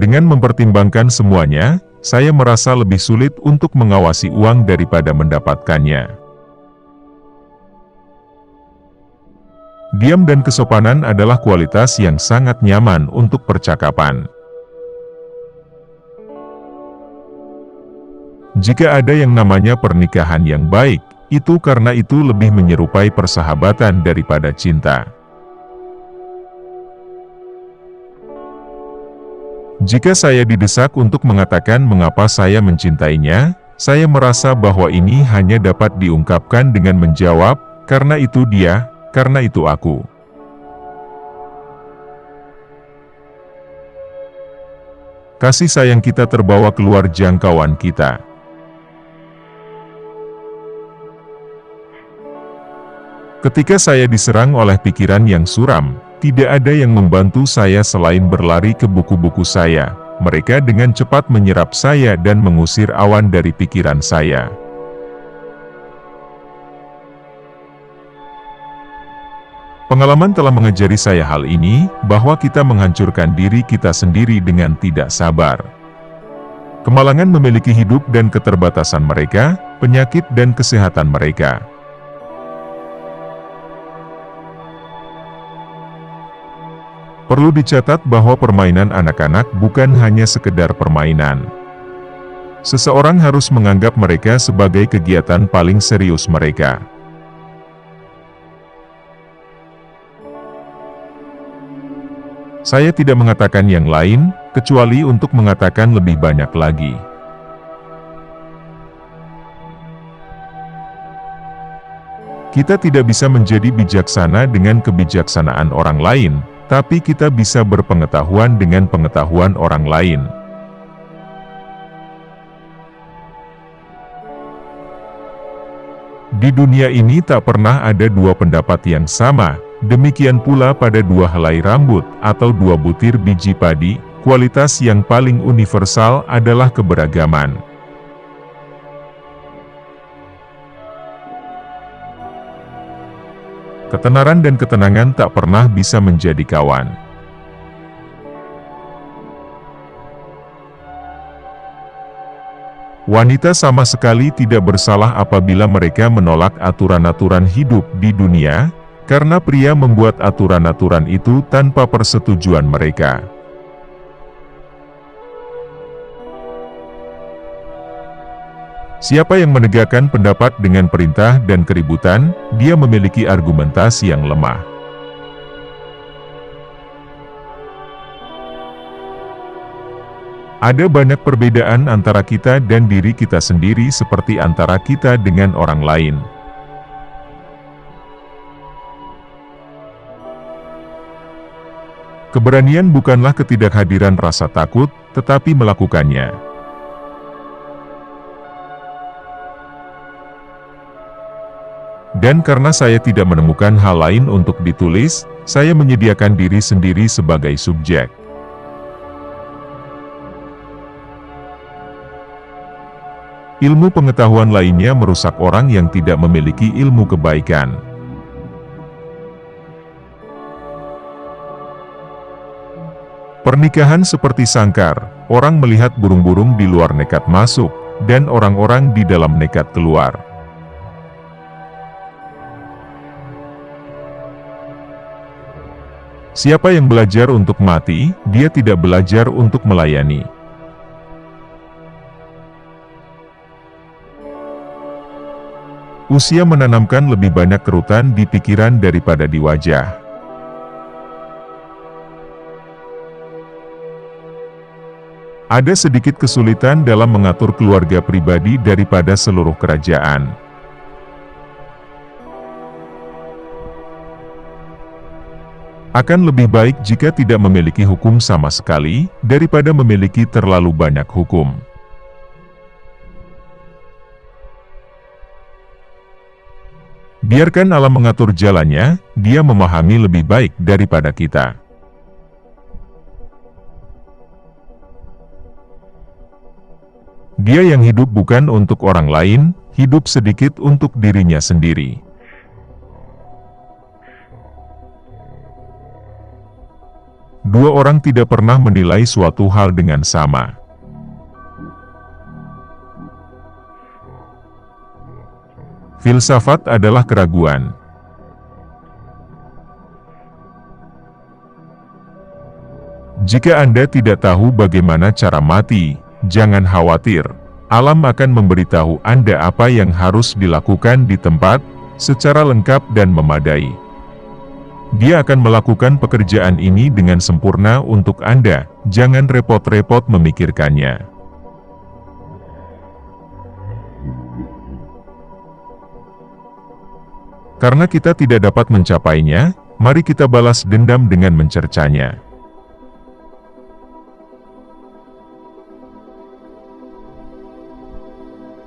Dengan mempertimbangkan semuanya, saya merasa lebih sulit untuk mengawasi uang daripada mendapatkannya. Diam dan kesopanan adalah kualitas yang sangat nyaman untuk percakapan. Jika ada yang namanya pernikahan yang baik, itu karena itu lebih menyerupai persahabatan daripada cinta. Jika saya didesak untuk mengatakan mengapa saya mencintainya, saya merasa bahwa ini hanya dapat diungkapkan dengan menjawab, karena itu dia, karena itu aku. Kasih sayang kita terbawa keluar jangkauan kita. Ketika saya diserang oleh pikiran yang suram, tidak ada yang membantu saya selain berlari ke buku-buku saya. Mereka dengan cepat menyerap saya dan mengusir awan dari pikiran saya. Pengalaman telah mengajari saya hal ini, bahwa kita menghancurkan diri kita sendiri dengan tidak sabar. Kemalangan memiliki hidup dan keterbatasan mereka, penyakit dan kesehatan mereka. Perlu dicatat bahwa permainan anak-anak bukan hanya sekedar permainan. Seseorang harus menganggap mereka sebagai kegiatan paling serius mereka. Saya tidak mengatakan yang lain, kecuali untuk mengatakan lebih banyak lagi. Kita tidak bisa menjadi bijaksana dengan kebijaksanaan orang lain, tapi kita bisa berpengetahuan dengan pengetahuan orang lain. Di dunia ini tak pernah ada dua pendapat yang sama, demikian pula pada dua helai rambut atau dua butir biji padi, kualitas yang paling universal adalah keberagaman. Ketenaran dan ketenangan tak pernah bisa menjadi kawan. Wanita sama sekali tidak bersalah apabila mereka menolak aturan-aturan hidup di dunia, karena pria membuat aturan-aturan itu tanpa persetujuan mereka. Siapa yang menegakkan pendapat dengan perintah dan keributan, dia memiliki argumentasi yang lemah. Ada banyak perbedaan antara kita dan diri kita sendiri seperti antara kita dengan orang lain. Keberanian bukanlah ketidakhadiran rasa takut, tetapi melakukannya. Dan karena saya tidak menemukan hal lain untuk ditulis, saya menyediakan diri sendiri sebagai subjek. Ilmu pengetahuan lainnya merusak orang yang tidak memiliki ilmu kebaikan. Pernikahan seperti sangkar, orang melihat burung-burung di luar nekat masuk, dan orang-orang di dalam nekat keluar. Siapa yang belajar untuk mati, dia tidak belajar untuk melayani. Usia menanamkan lebih banyak kerutan di pikiran daripada di wajah. Ada sedikit kesulitan dalam mengatur keluarga pribadi daripada seluruh kerajaan. Akan lebih baik jika tidak memiliki hukum sama sekali, daripada memiliki terlalu banyak hukum. Biarkan alam mengatur jalannya, dia memahami lebih baik daripada kita. Dia yang hidup bukan untuk orang lain, hidup sedikit untuk dirinya sendiri. Dua orang tidak pernah menilai suatu hal dengan sama. Filsafat adalah keraguan. Jika Anda tidak tahu bagaimana cara mati, jangan khawatir. Alam akan memberitahu Anda apa yang harus dilakukan di tempat, secara lengkap dan memadai. Dia akan melakukan pekerjaan ini dengan sempurna untuk Anda, jangan repot-repot memikirkannya. Karena kita tidak dapat mencapainya, mari kita balas dendam dengan mencercanya.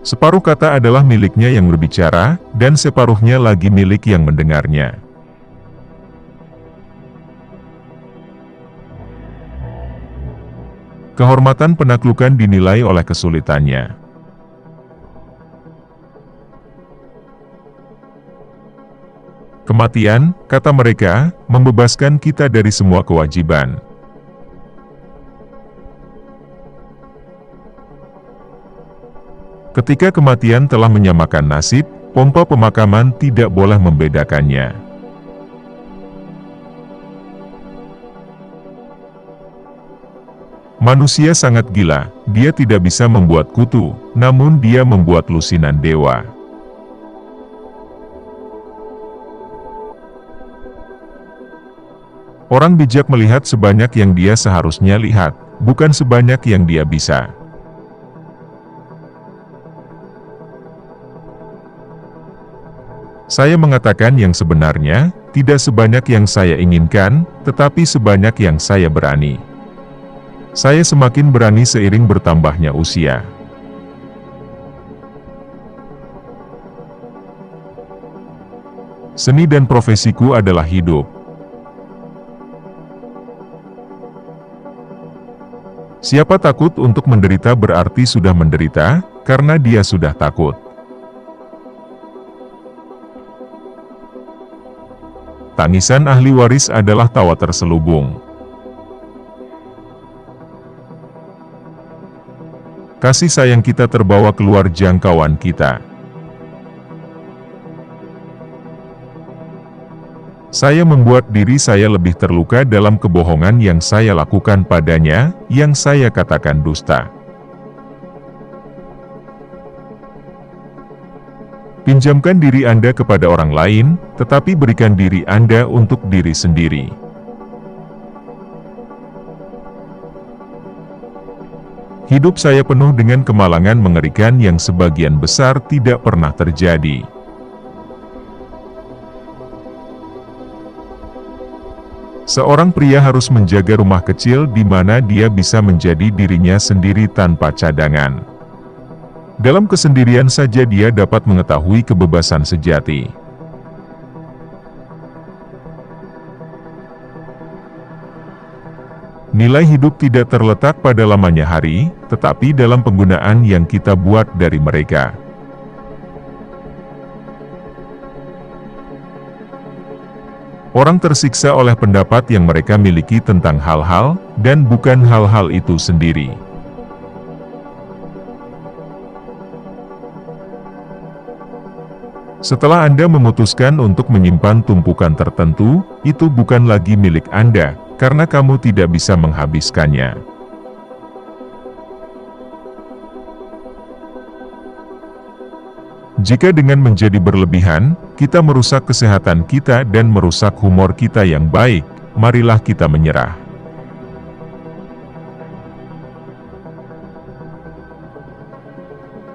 Separuh kata adalah miliknya yang berbicara, dan separuhnya lagi milik yang mendengarnya. Kehormatan penaklukan dinilai oleh kesulitannya. Kematian, kata mereka, membebaskan kita dari semua kewajiban. Ketika kematian telah menyamakan nasib, pompa pemakaman tidak boleh membedakannya. Manusia sangat gila, dia tidak bisa membuat kutu, namun dia membuat lusinan dewa. Orang bijak melihat sebanyak yang dia seharusnya lihat, bukan sebanyak yang dia bisa. Saya mengatakan yang sebenarnya, tidak sebanyak yang saya inginkan, tetapi sebanyak yang saya berani. Saya semakin berani seiring bertambahnya usia. Seni dan profesiku adalah hidup. Siapa takut untuk menderita berarti sudah menderita, karena dia sudah takut. Tangisan ahli waris adalah tawa terselubung. Kasih sayang kita terbawa keluar jangkauan kita. Saya membuat diri saya lebih terluka dalam kebohongan yang saya lakukan padanya, yang saya katakan dusta. Pinjamkan diri Anda kepada orang lain, tetapi berikan diri Anda untuk diri sendiri. Hidup saya penuh dengan kemalangan mengerikan yang sebagian besar tidak pernah terjadi. Seorang pria harus menjaga rumah kecil di mana dia bisa menjadi dirinya sendiri tanpa cadangan. Dalam kesendirian saja dia dapat mengetahui kebebasan sejati. Nilai hidup tidak terletak pada lamanya hari, tetapi dalam penggunaan yang kita buat dari mereka. Orang tersiksa oleh pendapat yang mereka miliki tentang hal-hal, dan bukan hal-hal itu sendiri. Setelah Anda memutuskan untuk menyimpan tumpukan tertentu, itu bukan lagi milik Anda, karena kamu tidak bisa menghabiskannya. Jika dengan menjadi berlebihan, kita merusak kesehatan kita dan merusak humor kita yang baik, marilah kita menyerah.